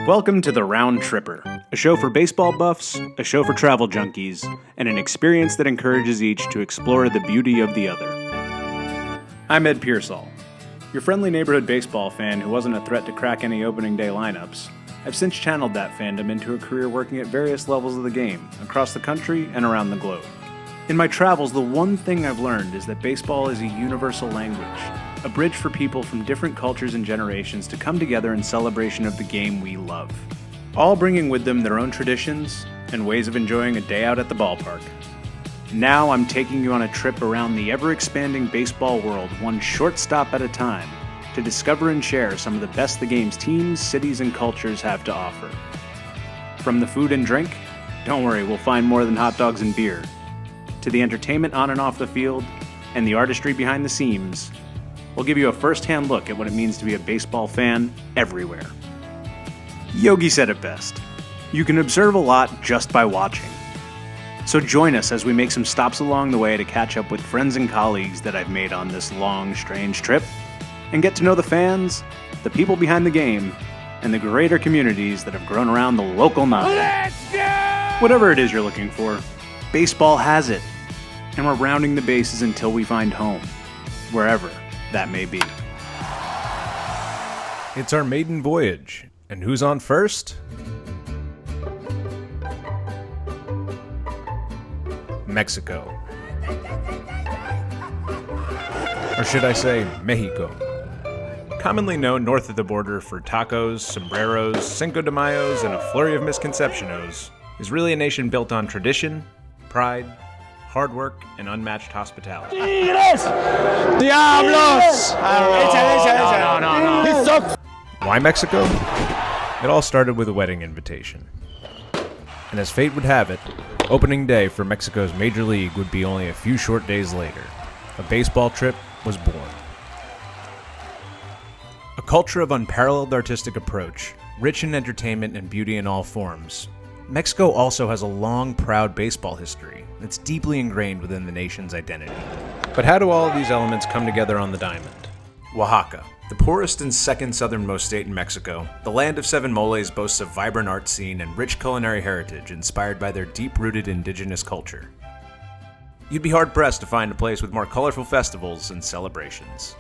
Welcome to the RoundTripper, a show for baseball buffs, a show for travel junkies, and an experience that encourages each to explore the beauty of the other. I'm Ed Pearsall, your friendly neighborhood baseball fan who wasn't a threat to crack any opening day lineups. I've since channeled that fandom into a career working at various levels of the game, across the country and around the globe. In my travels, the one thing I've learned is that baseball is a universal language, a bridge for people from different cultures and generations to come together in celebration of the game we love, all bringing with them their own traditions and ways of enjoying a day out at the ballpark. Now I'm taking you on a trip around the ever-expanding baseball world, one short stop at a time, to discover and share some of the best the game's teams, cities, and cultures have to offer. From the food and drink, don't worry, we'll find more than hot dogs and beer, to the entertainment on and off the field, and the artistry behind the seams, we'll give you a first-hand look at what it means to be a baseball fan everywhere. Yogi said it best. You can observe a lot just by watching. So join us as we make some stops along the way to catch up with friends and colleagues that I've made on this long, strange trip, and get to know the fans, the people behind the game, and the greater communities that have grown around the local nine. Let's go! Whatever it is you're looking for, baseball has it. And we're rounding the bases until we find home, wherever that may be. It's our maiden voyage. And who's on first? Mexico. Or should I say, Mexico. Commonly known north of the border for tacos, sombreros, Cinco de Mayos, and a flurry of misconceptionos, is really a nation built on tradition, pride, hard work, and unmatched hospitality. Tigres! Diablos! No. He sucks! Why Mexico? It all started with a wedding invitation. And as fate would have it, opening day for Mexico's Major League would be only a few short days later. A baseball trip was born. A culture of unparalleled artistic approach, rich in entertainment and beauty in all forms, Mexico also has a long, proud baseball history that's deeply ingrained within the nation's identity. But how do all of these elements come together on the diamond? Oaxaca, the poorest and second southernmost state in Mexico, the land of seven moles, boasts a vibrant art scene and rich culinary heritage inspired by their deep-rooted indigenous culture. You'd be hard-pressed to find a place with more colorful festivals and celebrations.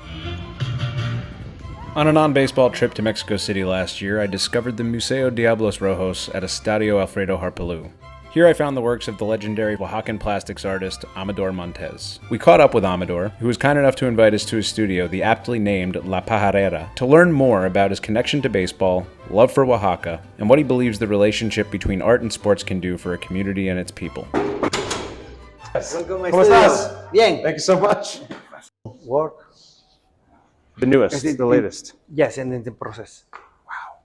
On a non-baseball trip to Mexico City last year, I discovered the Museo Diablos Rojos at Estadio Alfredo Harpelú. Here I found the works of the legendary Oaxacan plastics artist Amador Montes. We caught up with Amador, who was kind enough to invite us to his studio, the aptly named La Pajarera, to learn more about his connection to baseball, love for Oaxaca, and what he believes the relationship between art and sports can do for a community and its people. ¿Cómo estás? Bien. Thank you so much. Work. The newest, the latest. Yes, and in the process. Wow.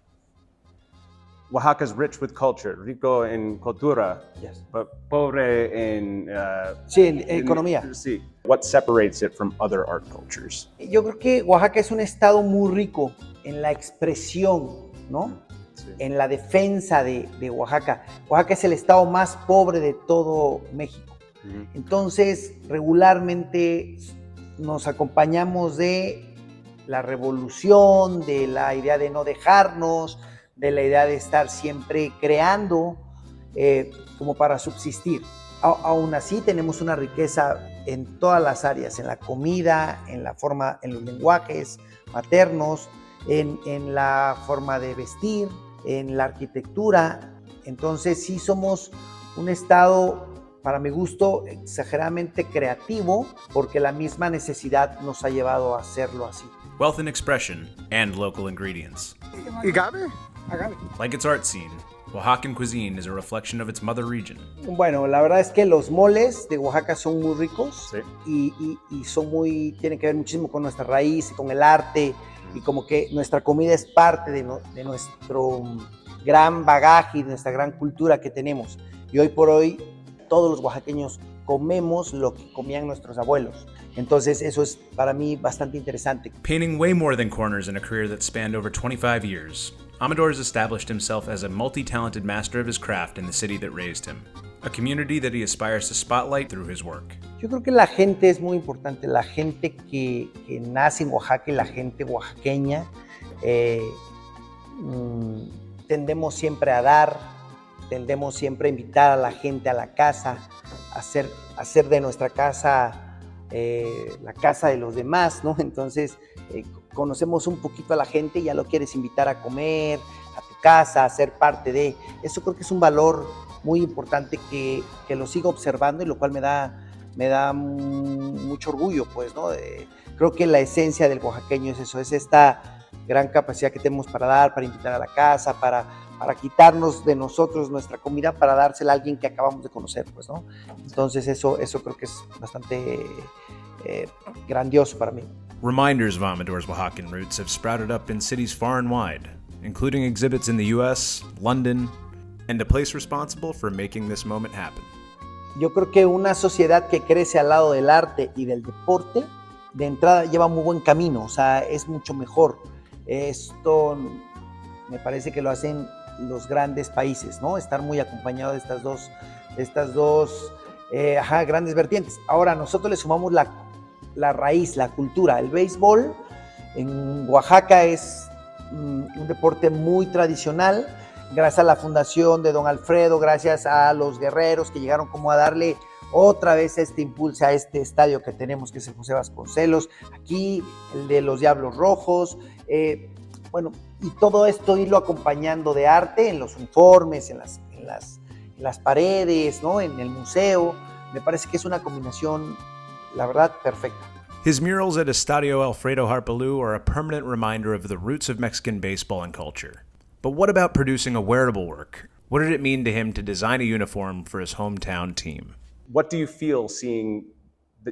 Oaxaca's rich with culture, rico en cultura, Yes. but pobre en... Sí, en economía. Sí. What separates it from other art cultures? Yo creo que Oaxaca es un estado muy rico en la expresión, ¿no? Sí. En la defensa de Oaxaca. Oaxaca es el estado más pobre de todo México. Mm-hmm. Entonces, regularmente nos acompañamos de la revolución, de la idea de no dejarnos, de la idea de estar siempre creando como para subsistir. Aún así tenemos una riqueza en todas las áreas, en la comida, en la forma, en los lenguajes maternos, en la forma de vestir, en la arquitectura. Entonces sí somos un estado, para mi gusto, exageradamente creativo, porque la misma necesidad nos ha llevado a hacerlo así. Wealth in expression and local ingredients. Agave? Like its art scene, Oaxacan cuisine is a reflection of its mother region. Bueno, la verdad es que los moles de Oaxaca son muy ricos, sí. y son tienen que ver muchísimo con nuestra raíz y con el arte, y como que nuestra comida es parte de nuestro gran bagaje y de nuestra gran cultura que tenemos. Y hoy por hoy todos los oaxaqueños comemos lo que comían nuestros abuelos. Entonces eso es para mí bastante interesante. Painting way more than corners in a career that spanned over 25 years, Amador has established himself as a multi-talented master of his craft in the city that raised him, a community that he aspires to spotlight through his work. Yo creo que la gente es muy importante, la gente que nace en Oaxaca y la gente oaxaqueña tendemos siempre a dar, tendemos siempre a invitar a la gente a la casa, a hacer de nuestra casa la casa de los demás, ¿no? Entonces, conocemos un poquito a la gente y ya lo quieres invitar a comer, a tu casa, a ser parte de. Eso creo que es un valor muy importante que lo sigo observando y lo cual me da mucho orgullo, pues, ¿no? Creo que la esencia del oaxaqueño es eso, es esta gran capacidad que tenemos para dar, para invitar a la casa, para quitarnos de nosotros nuestra comida para dársela a alguien que acabamos de conocer, pues, ¿no? Entonces eso creo que es bastante grandioso para mí. Reminders of Amador's Oaxacan roots have sprouted up in cities far and wide, including exhibits in the US, London, and a place responsible for making this moment happen. Yo creo que una sociedad que crece al lado del arte y del deporte, de entrada lleva muy buen camino, o sea, es mucho mejor. Esto me parece que lo hacen los grandes países, ¿no? Estar muy acompañado de estas dos grandes vertientes. Ahora, nosotros le sumamos la raíz, la cultura. El béisbol en Oaxaca es un deporte muy tradicional, gracias a la fundación de don Alfredo, gracias a los guerreros que llegaron como a darle otra vez este impulso a este estadio que tenemos, que es el José Vasconcelos, aquí el de los Diablos Rojos, bueno, y todo esto irlo acompañando de arte en los uniformes, en las paredes, ¿no? En el museo. Me parece que es una combinación, la verdad, perfecta. His murals at Estadio Alfredo Harpelú are a permanent reminder of the roots of Mexican baseball and culture. But what about producing a wearable work? What did it mean to him to design a uniform for his hometown team? What do you feel seeing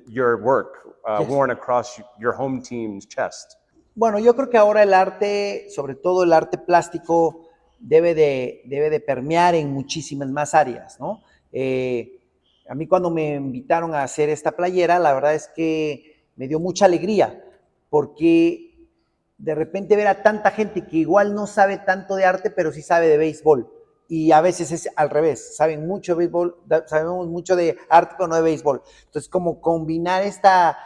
your work worn across your home team's chest? Bueno, yo creo que ahora el arte, sobre todo el arte plástico, debe de permear en muchísimas más áreas, ¿no? A mí cuando me invitaron a hacer esta playera, la verdad es que me dio mucha alegría, porque de repente ver a tanta gente que igual no sabe tanto de arte, pero sí sabe de béisbol. Y a veces es al revés, saben mucho de béisbol, sabemos mucho de arte, pero no de béisbol. Entonces, como combinar esta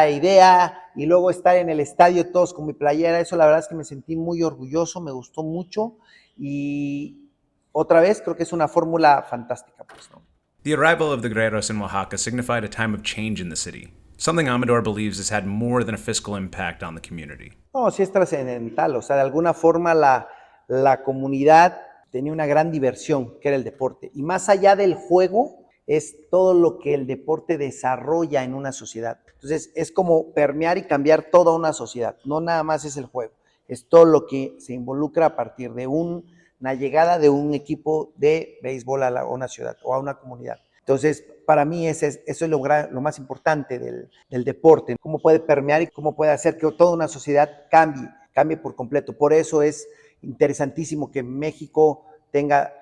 idea y luego estar en el estadio todos con mi playera, eso la verdad es que me sentí muy orgulloso, me gustó mucho y otra vez creo que es una fórmula fantástica, pues, ¿no? The arrival of the Guerreros in Oaxaca signified a time of change in the city, something Amador believes has had more than a fiscal impact on the community. No, sí es trascendental, o sea, de alguna forma la comunidad tenía una gran diversión, que era el deporte, y más allá del juego, es todo lo que el deporte desarrolla en una sociedad. Entonces, es como permear y cambiar toda una sociedad. No nada más es el juego, es todo lo que se involucra a partir de una llegada de un equipo de béisbol a una ciudad o a una comunidad. Entonces, para mí eso es lo más importante del deporte. Cómo puede permear y cómo puede hacer que toda una sociedad cambie por completo. Por eso es interesantísimo que México tenga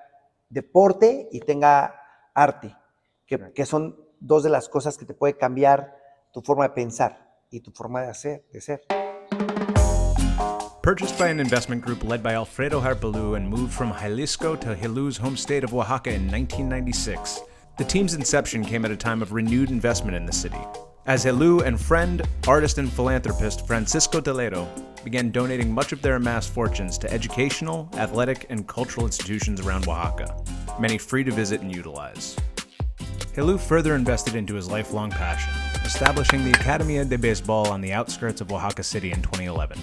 deporte y tenga arte, que son dos de las cosas que te puede cambiar tu forma de pensar y tu forma de ser. Purchased by an investment group led by Alfredo Harpelú and moved from Jalisco to Helú's home state of Oaxaca in 1996, the team's inception came at a time of renewed investment in the city, as Helú and friend, artist, and philanthropist Francisco Toledo began donating much of their amassed fortunes to educational, athletic, and cultural institutions around Oaxaca, many free to visit and utilize. Helú further invested into his lifelong passion, establishing the Academia de Baseball on the outskirts of Oaxaca City in 2011.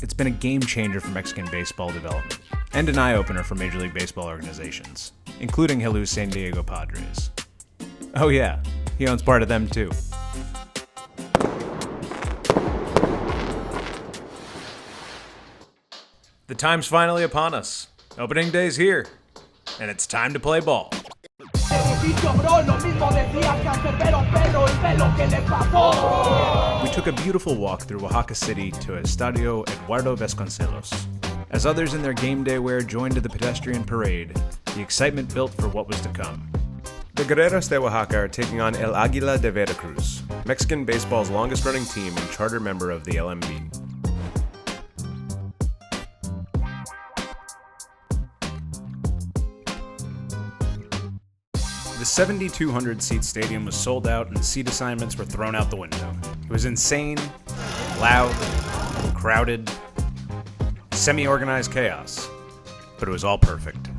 It's been a game changer for Mexican baseball development, and an eye-opener for Major League Baseball organizations, including Helú's San Diego Padres. Oh yeah, he owns part of them too. The time's finally upon us. Opening day's here, and it's time to play ball. We took a beautiful walk through Oaxaca City to Estadio Eduardo Vasconcelos. As others in their game day wear joined to the pedestrian parade, the excitement built for what was to come. The Guerreros de Oaxaca are taking on El Águila de Veracruz, Mexican baseball's longest-running team and charter member of the LMB. The 7,200-seat stadium was sold out and seat assignments were thrown out the window. It was insane, loud, crowded, semi-organized chaos. but it was all perfect.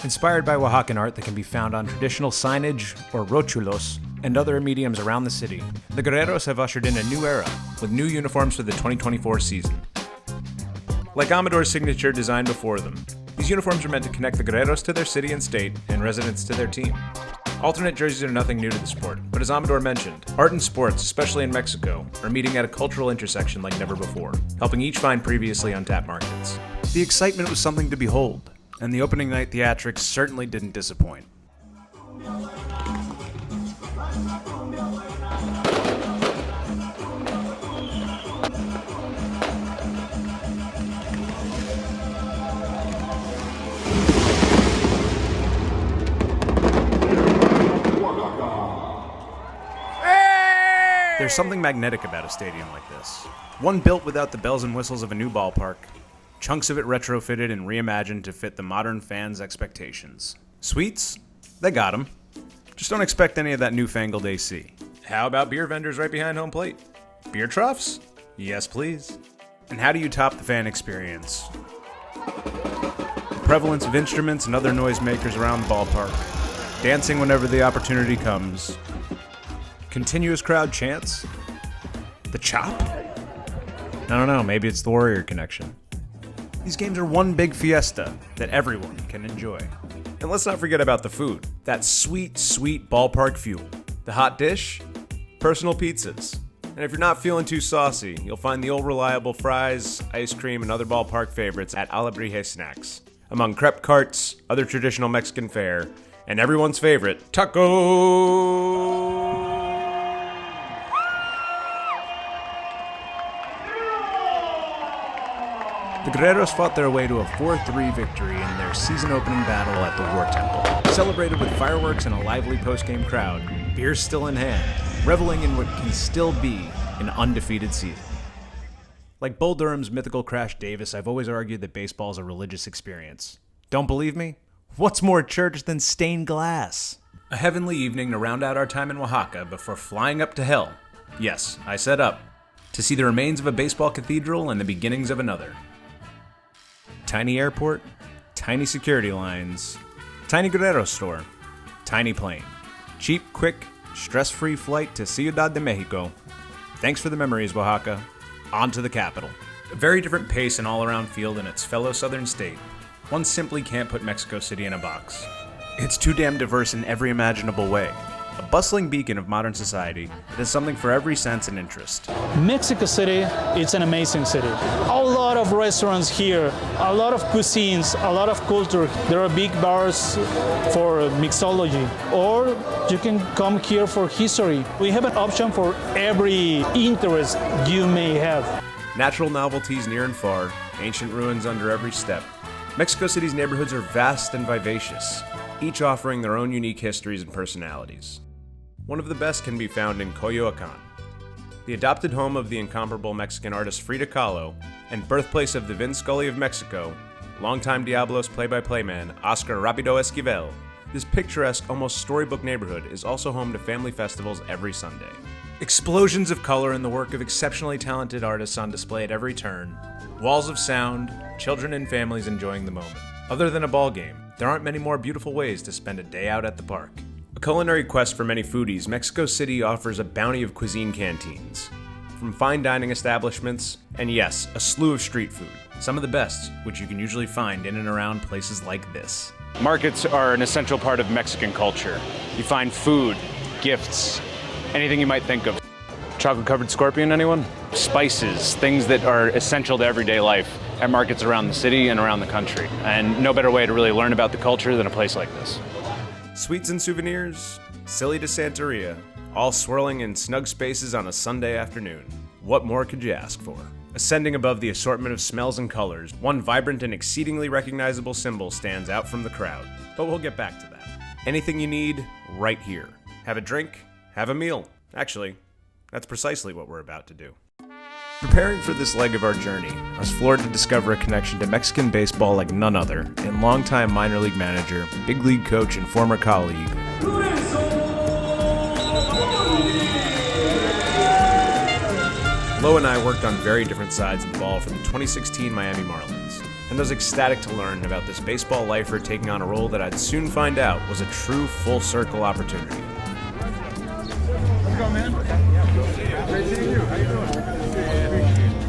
Inspired by Oaxacan art that can be found on traditional signage or rochulos and other mediums around the city, the Guerreros have ushered in a new era with new uniforms for the 2024 season. Like Amador's signature design before them, these uniforms are meant to connect the Guerreros to their city and state and residents to their team. Alternate jerseys are nothing new to the sport, but as Amador mentioned, art and sports, especially in Mexico, are meeting at a cultural intersection like never before, helping each find previously untapped markets. The excitement was something to behold, and the opening night theatrics certainly didn't disappoint. There's something magnetic about a stadium like this. One built without the bells and whistles of a new ballpark, chunks of it retrofitted and reimagined to fit the modern fans' expectations. Suites? They got them. Just don't expect any of that newfangled AC. How about beer vendors right behind home plate? Beer troughs? Yes, please. And how do you top the fan experience? The prevalence of instruments and other noisemakers around the ballpark. Dancing whenever the opportunity comes. Continuous crowd chants? The chop? I don't know, maybe it's the Warrior connection. These games are one big fiesta that everyone can enjoy. And let's not forget about the food. That sweet, sweet ballpark fuel. The hot dish? Personal pizzas. And if you're not feeling too saucy, you'll find the old reliable fries, ice cream, and other ballpark favorites at Alebrije Snacks. Among crepe carts, other traditional Mexican fare, and everyone's favorite, tacos! The Guerreros fought their way to a 4-3 victory in their season-opening battle at the War Temple, celebrated with fireworks and a lively post-game crowd, beers still in hand, reveling in what can still be an undefeated season. Like Bull Durham's mythical Crash Davis, I've always argued that baseball is a religious experience. Don't believe me? What's more church than stained glass? A heavenly evening to round out our time in Oaxaca before flying up to hell. Yes, I said up. To see the remains of a baseball cathedral and the beginnings of another. Tiny airport, tiny security lines, tiny Guerrero store, tiny plane. Cheap, quick, stress-free flight to Ciudad de Mexico. Thanks for the memories, Oaxaca. On to the capital. A very different pace and all-around feel than its fellow southern state. One simply can't put Mexico City in a box. It's too damn diverse in every imaginable way. A bustling beacon of modern society that has something for every sense and interest. Mexico City, it's an amazing city. A lot of restaurants here, a lot of cuisines, a lot of culture. There are big bars for mixology, or you can come here for history. We have an option for every interest you may have. Natural novelties near and far, ancient ruins under every step. Mexico City's neighborhoods are vast and vivacious, each offering their own unique histories and personalities. One of the best can be found in Coyoacán, the adopted home of the incomparable Mexican artist Frida Kahlo and birthplace of the Vin Scully of Mexico, longtime Diablos play-by-play man Oscar Rapido Esquivel. This picturesque, almost storybook neighborhood is also home to family festivals every Sunday. Explosions of color and the work of exceptionally talented artists on display at every turn, walls of sound, children and families enjoying the moment. Other than a ball game, there aren't many more beautiful ways to spend a day out at the park. A culinary quest for many foodies, Mexico City offers a bounty of cuisine canteens. From fine dining establishments, and yes, a slew of street food. Some of the best, which you can usually find in and around places like this. Markets are an essential part of Mexican culture. You find food, gifts, anything you might think of. Chocolate-covered scorpion, anyone? Spices, things that are essential to everyday life at markets around the city and around the country. And no better way to really learn about the culture than a place like this. Sweets and souvenirs, silly to Santeria, all swirling in snug spaces on a Sunday afternoon. What more could you ask for? Ascending above the assortment of smells and colors, one vibrant and exceedingly recognizable symbol stands out from the crowd. But we'll get back to that. Anything you need, right here. Have a drink, have a meal. Actually, that's precisely what we're about to do. Preparing for this leg of our journey, I was floored to discover a connection to Mexican baseball like none other, and longtime minor league manager, big league coach, and former colleague, Lorenzo Bundy. Lo and I worked on very different sides of the ball for the 2016 Miami Marlins, and I was ecstatic to learn about this baseball lifer taking on a role that I'd soon find out was a true full-circle opportunity. How's it going, man? Great seeing you. How you doing?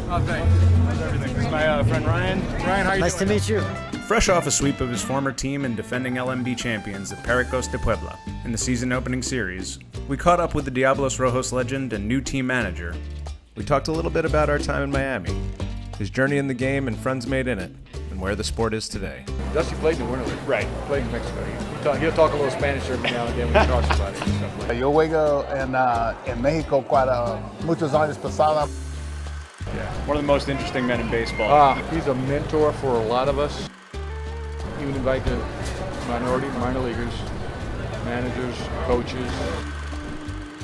Oh, thanks. How's everything? This is my friend Ryan. Ryan, how you doing? Nice to meet you. Fresh off a sweep of his former team and defending LMB champions, the Pericos de Puebla, in the season-opening series, we caught up with the Diablos Rojos legend and new team manager. We talked a little bit about our time in Miami, his journey in the game and friends made in it, and where the sport is today. Dusty played in the Winter League. Right. Played in Mexico. He'll talk a little Spanish every now and then when he talks about it. And stuff like that. Yo juego en México para muchos años pasados. Yeah, one of the most interesting men in baseball. He's a mentor for a lot of us. He would invite the minor leaguers, managers, coaches,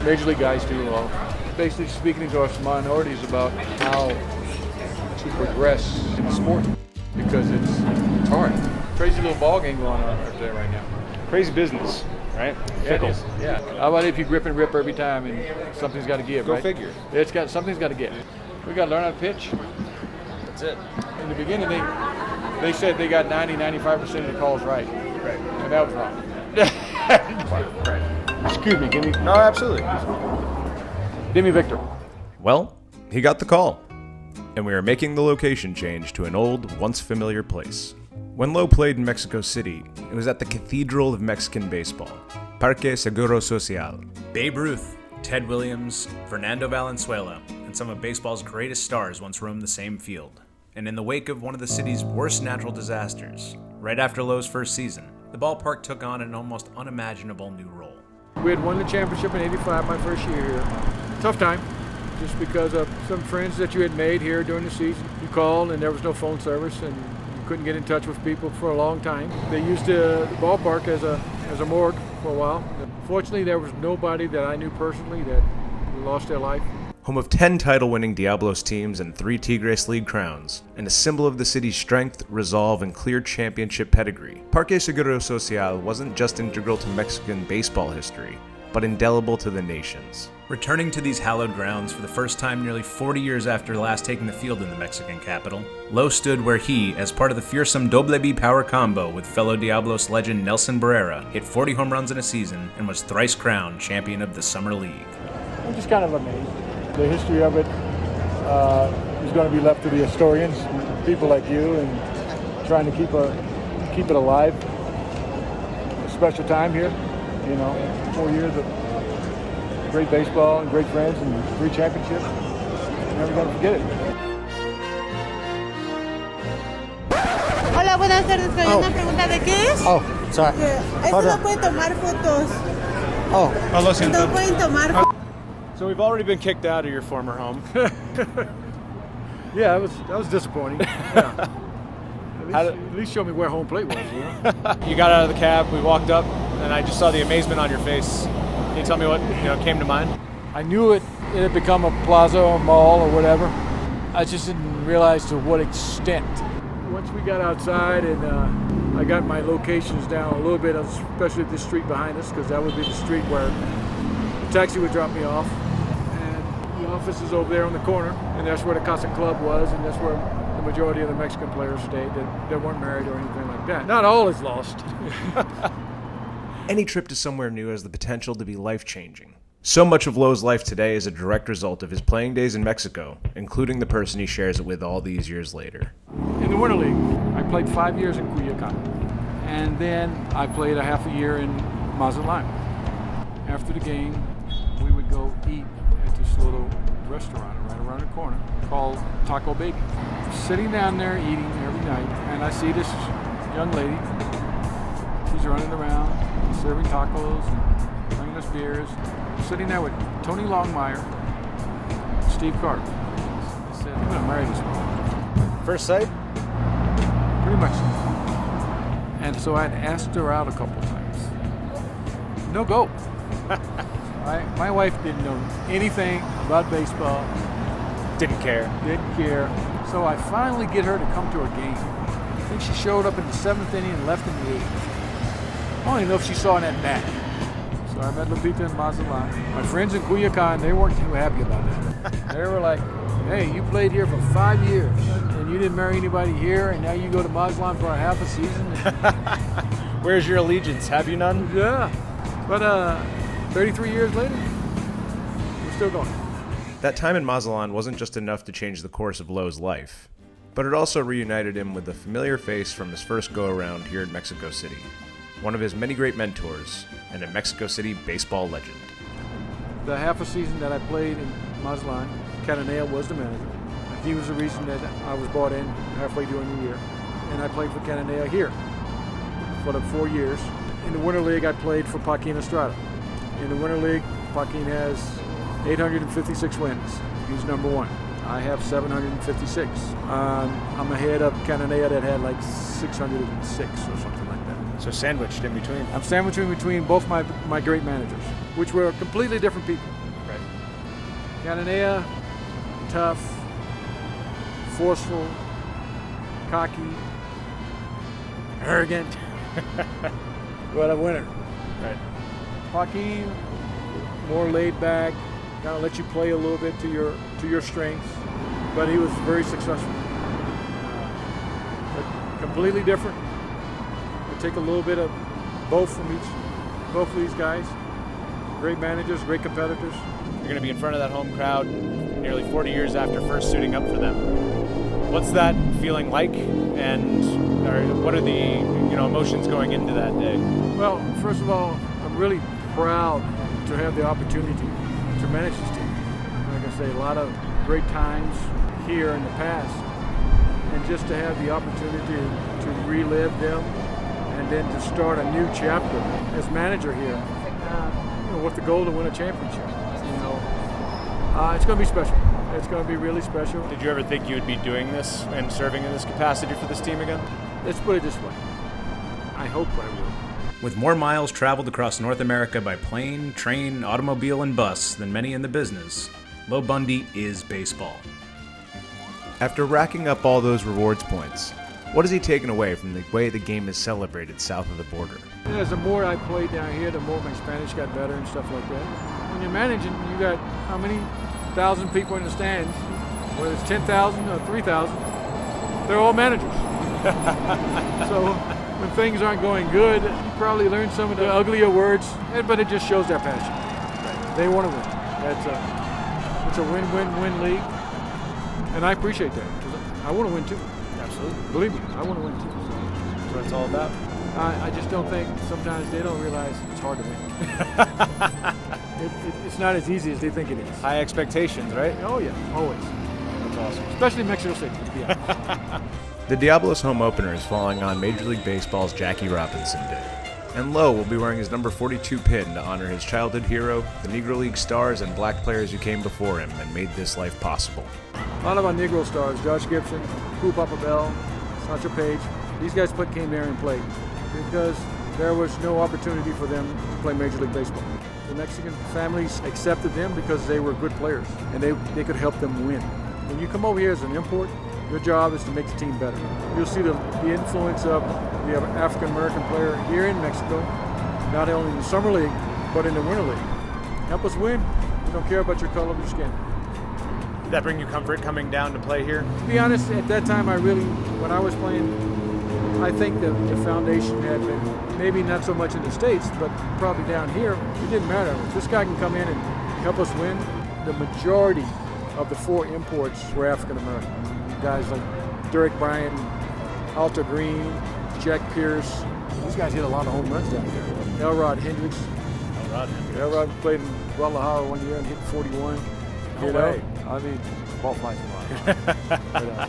major league guys too. Basically speaking to us minorities about how to progress in the sport because it's hard. Crazy little ball game going on up there right now. Crazy business, right? Fickle. Yeah, it is. Yeah. How about if you grip and rip every time and something's got to give, Go right? figure. Something's got to give. We got to learn how to pitch. That's it. In the beginning, they said they got 95% of the calls right. Right. And that was wrong. Right. Excuse me, give me. No, absolutely. Give me Victor. Well, he got the call, and we are making the location change to an old, once familiar place. When Lowe played in Mexico City, it was at the Cathedral of Mexican Baseball, Parque Seguro Social. Babe Ruth, Ted Williams, Fernando Valenzuela, and some of baseball's greatest stars once roamed the same field. And in the wake of one of the city's worst natural disasters, right after Lowe's first season, the ballpark took on an almost unimaginable new role. We had won the championship in '85, my first year here. Tough time, just because of some friends that you had made here during the season. You called and there was no phone service and you couldn't get in touch with people for a long time. They used the ballpark as a morgue for a while. Fortunately, there was nobody that I knew personally that lost their life. Home of 10 title-winning Diablos teams and 3 Tigres League crowns, and a symbol of the city's strength, resolve, and clear championship pedigree, Parque Seguro Social wasn't just integral to Mexican baseball history, but indelible to the nation's. Returning to these hallowed grounds for the first time nearly 40 years after last taking the field in the Mexican capital, Lowe stood where he, as part of the fearsome Doble B power combo with fellow Diablos legend Nelson Barrera, hit 40 home runs in a season and was thrice crowned champion of the Summer League. I'm just kind of amazed. The history of it is going to be left to the historians, people like you, and trying to keep it alive. A special time here, 4 years of great baseball and great friends and 3 championships. Never going to forget it. Hola, buenas tardes. Hay una pregunta de qué es. Oh, sorry. Esto no puede tomar fotos. Lo siento. No pueden tomar fotos. So we've already been kicked out of your former home. Yeah, that was disappointing. Yeah. At least show me where home plate was. You got out of the cab, we walked up, and I just saw the amazement on your face. Can you tell me what came to mind? I knew it had become a plaza or mall or whatever. I just didn't realize to what extent. Once we got outside and I got my locations down a little bit, especially the street behind us, because that would be the street where the taxi would drop me off. And the office is over there on the corner, and that's where the Casa Club was, and that's where the majority of the Mexican players stayed that weren't married or anything like that. Not all is lost. Any trip to somewhere new has the potential to be life-changing. So much of Lowe's life today is a direct result of his playing days in Mexico, including the person he shares it with all these years later. In the Winter League, I played 5 years in Culiacan, and then I played a half a year in Mazatlan. After the game, we would go eat at this little restaurant right around the corner called Taco Baby. Sitting down there eating every night, and I see this young lady. She's running around, serving tacos and bringing us beers. Sitting there with Tony Longmire, Steve Carter. I said, I'm gonna marry this woman. First sight? Pretty much. And so I'd asked her out a couple times. No go. My wife didn't know anything about baseball. Didn't care. Didn't care. So I finally get her to come to a game. I think she showed up in the 7th inning and left in the 8th. I don't even know if she saw an at-bat. So I met Lupita in Mazatlan. My friends in Culiacan, they weren't too happy about that. They were like, hey, you played here for 5 years, and you didn't marry anybody here, and now you go to Mazatlan for a half a season. Where's your allegiance? Have you none? Yeah. But 33 years later, we're still going. That time in Mazatlan wasn't just enough to change the course of Lowe's life, but it also reunited him with a familiar face from his first go-around here in Mexico City, one of his many great mentors, and a Mexico City baseball legend. The half a season that I played in Mazatlan, Cananea was the manager. He was the reason that I was brought in halfway during the year, and I played for Cananea here for the 4 years. In the Winter League, I played for Joaquin Estrada. In the Winter League, Joaquin has 856 wins. He's number one. I have 756. I'm ahead of Cananea that had like 606 or something like that. So sandwiched in between. I'm sandwiched in between both my great managers, which were completely different people. Right. Cananea, tough, forceful, cocky, arrogant, but a winner. Right. Joaquin, more laid back, kind of let you play a little bit to your strengths, but he was very successful. But completely different. We take a little bit of both of these guys. Great managers, great competitors. You're going to be in front of that home crowd nearly 40 years after first suiting up for them. What's that feeling like, and what are the emotions going into that day? Well, first of all, I'm really proud to have the opportunity to manage this team. Like I say, a lot of great times here in the past, and just to have the opportunity to relive them and then to start a new chapter as manager here, with the goal to win a championship. It's going to be special. It's going to be really special. Did you ever think you would be doing this and serving in this capacity for this team again? Let's put it this way. I hope I will. With more miles traveled across North America by plane, train, automobile, and bus than many in the business, Lo Bundy is baseball. After racking up all those rewards points, what has he taken away from the way the game is celebrated south of the border? As the more I played down here, the more my Spanish got better and stuff like that. When you're managing, you got how many thousand people in the stands? Whether it's 10,000 or 3,000, they're all managers. So when things aren't going good, you probably learn some of the uglier words, but it just shows their passion. They want to win. It's a win-win-win league, and I appreciate that because I want to win too. Absolutely. Believe me, I want to win too. That's what it's all about. I just don't think sometimes they don't realize it's hard to win. It's not as easy as they think it is. High expectations, right? Oh yeah, always. That's awesome. Especially Mexico City, to be honest. The Diablos home opener is falling on Major League Baseball's Jackie Robinson Day. And Lowe will be wearing his number 42 pin to honor his childhood hero, the Negro League stars and black players who came before him and made this life possible. A lot of our Negro stars, Josh Gibson, Cool Papa Bell, Sancho Page, these guys came there and played because there was no opportunity for them to play Major League Baseball. The Mexican families accepted them because they were good players and they could help them win. When you come over here as an import, your job is to make the team better. You'll see the influence of the African American player here in Mexico, not only in the Summer League, but in the Winter League. Help us win. We don't care about your color of your skin. Did that bring you comfort coming down to play here? To be honest, at that time, when I was playing, I think the foundation had been, maybe not so much in the States, but probably down here, it didn't matter. If this guy can come in and help us win, the majority of the 4 imports were African American. Guys like Derek Bryan, Alta Green, Jack Pierce. These guys hit a lot of home runs down there. Elrod Hendricks. Elrod played in Guadalajara one year and hit 41. No way. I mean, ball flies a lot. But,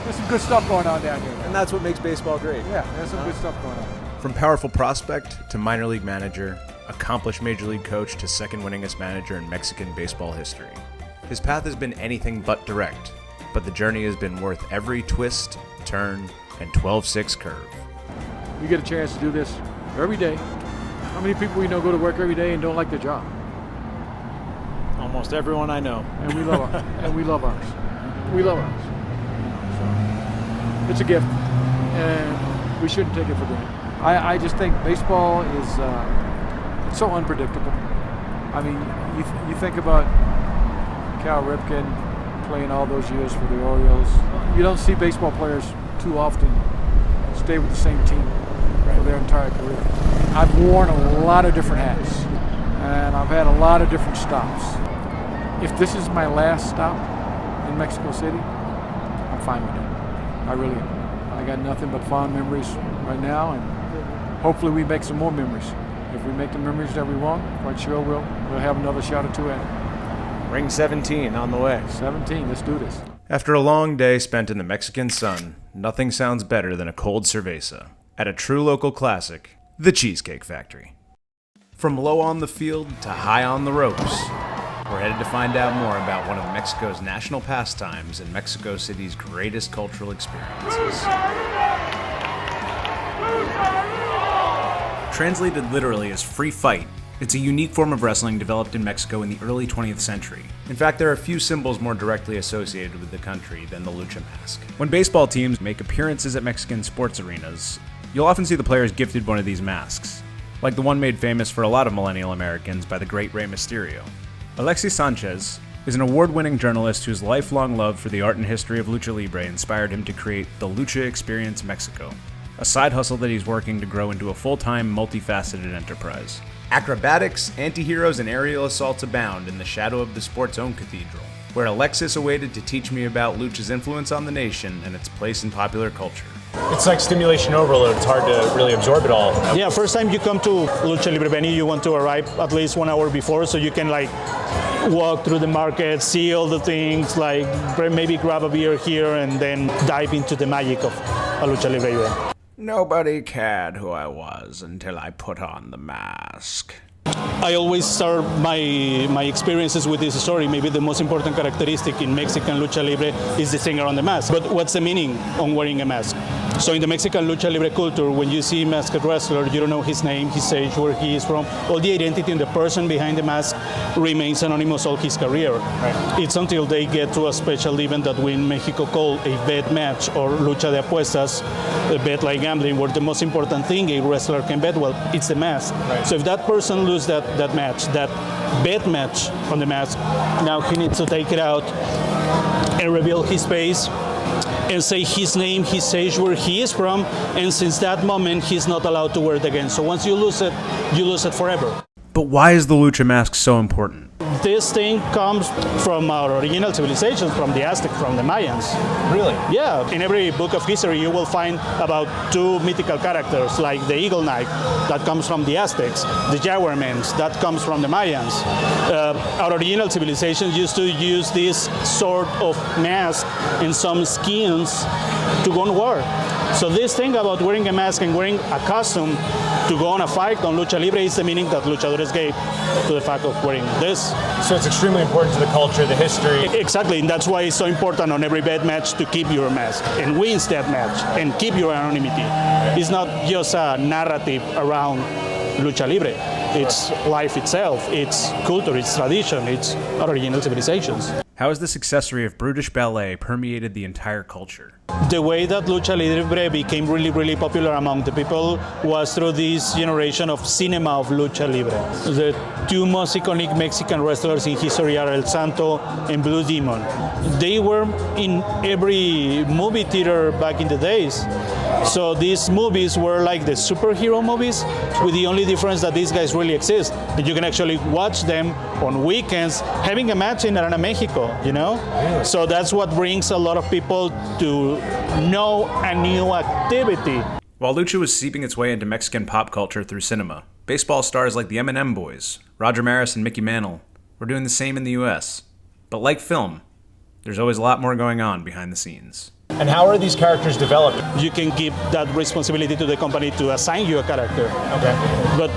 there's some good stuff going on down here. And that's what makes baseball great. Yeah, there's some good stuff going on. From powerful prospect to minor league manager, accomplished major league coach to second winningest manager in Mexican baseball history. His path has been anything but direct, but the journey has been worth every twist, turn, and 12-6 curve. You get a chance to do this every day. How many people we know go to work every day and don't like their job? Almost everyone I know. And we love ours. And we love ours. We love ours. So, it's a gift, and we shouldn't take it for granted. I just think baseball is it's so unpredictable. I mean, you think about Cal Ripken playing all those years for the Orioles. You don't see baseball players too often stay with the same team for their entire career. I've worn a lot of different hats, and I've had a lot of different stops. If this is my last stop in Mexico City, I'm fine with it. I really am. I got nothing but fond memories right now, and hopefully we make some more memories. If we make the memories that we want, quite sure we'll have another shot or two at it. Ring 17 on the way. 17, let's do this. After a long day spent in the Mexican sun, nothing sounds better than a cold cerveza at a true local classic, the Cheesecake Factory. From low on the field to high on the ropes, we're headed to find out more about one of Mexico's national pastimes and Mexico City's greatest cultural experiences. Translated literally as free fight, it's a unique form of wrestling developed in Mexico in the early 20th century. In fact, there are few symbols more directly associated with the country than the lucha mask. When baseball teams make appearances at Mexican sports arenas, you'll often see the players gifted one of these masks, like the one made famous for a lot of millennial Americans by the great Rey Mysterio. Alexis Sanchez is an award-winning journalist whose lifelong love for the art and history of Lucha Libre inspired him to create the Lucha Experience Mexico, a side hustle that he's working to grow into a full-time, multifaceted enterprise. Acrobatics, anti-heroes, and aerial assaults abound in the shadow of the sport's own cathedral, where Alexis awaited to teach me about Lucha's influence on the nation and its place in popular culture. It's like stimulation overload. It's hard to really absorb it all. Yeah, first time you come to Lucha Libre venue, you want to arrive at least 1 hour before so you can walk through the market, see all the things, maybe grab a beer here and then dive into the magic of a Lucha Libre event. Nobody cared who I was until I put on the mask. I always start my experiences with this story. Maybe the most important characteristic in Mexican Lucha Libre is the singer on the mask. But what's the meaning on wearing a mask? So in the Mexican Lucha Libre culture, when you see a masked wrestler, you don't know his name, his age, where he is from. All the identity and the person behind the mask remains anonymous all his career. Right. It's until they get to a special event that we in Mexico call a bet match or lucha de apuestas, a bet like gambling, where the most important thing a wrestler can bet, well, it's the mask. Right. So if that person loses that match, that bet match on the mask, now he needs to take it out and reveal his face and say his name, his age, where he is from, and since that moment, he's not allowed to wear it again. So once you lose it forever. But why is the lucha mask so important? This thing comes from our original civilizations, from the Aztecs, from the Mayans. Really? Yeah. In every book of history, you will find about 2 mythical characters, like the Eagle Knight, that comes from the Aztecs, the Jaguar Men, that comes from the Mayans. Our original civilizations used to use this sort of mask and some skins to go on war. So this thing about wearing a mask and wearing a costume to go on a fight on Lucha Libre is the meaning that luchadores gave to the fact of wearing this. So it's extremely important to the culture, the history. Exactly, and that's why it's so important on every bet match to keep your mask and win that match and keep your anonymity. It's not just a narrative around Lucha Libre. It's life itself, it's culture, it's tradition, it's our original civilizations. How has this accessory of brutish ballet permeated the entire culture? The way that Lucha Libre became really, really popular among the people was through this generation of cinema of Lucha Libre. The 2 most iconic Mexican wrestlers in history are El Santo and Blue Demon. They were in every movie theater back in the days. So these movies were like the superhero movies, with the only difference that these guys really exist. And you can actually watch them on weekends, having a match in Arena Mexico, you know? So that's what brings a lot of people to know a new activity. While lucha was seeping its way into Mexican pop culture through cinema, baseball stars like the M&M Boys, Roger Maris and Mickey Mantle, were doing the same in the US. But like film, there's always a lot more going on behind the scenes. And how are these characters developed? You can give that responsibility to the company to assign you a character. Okay. But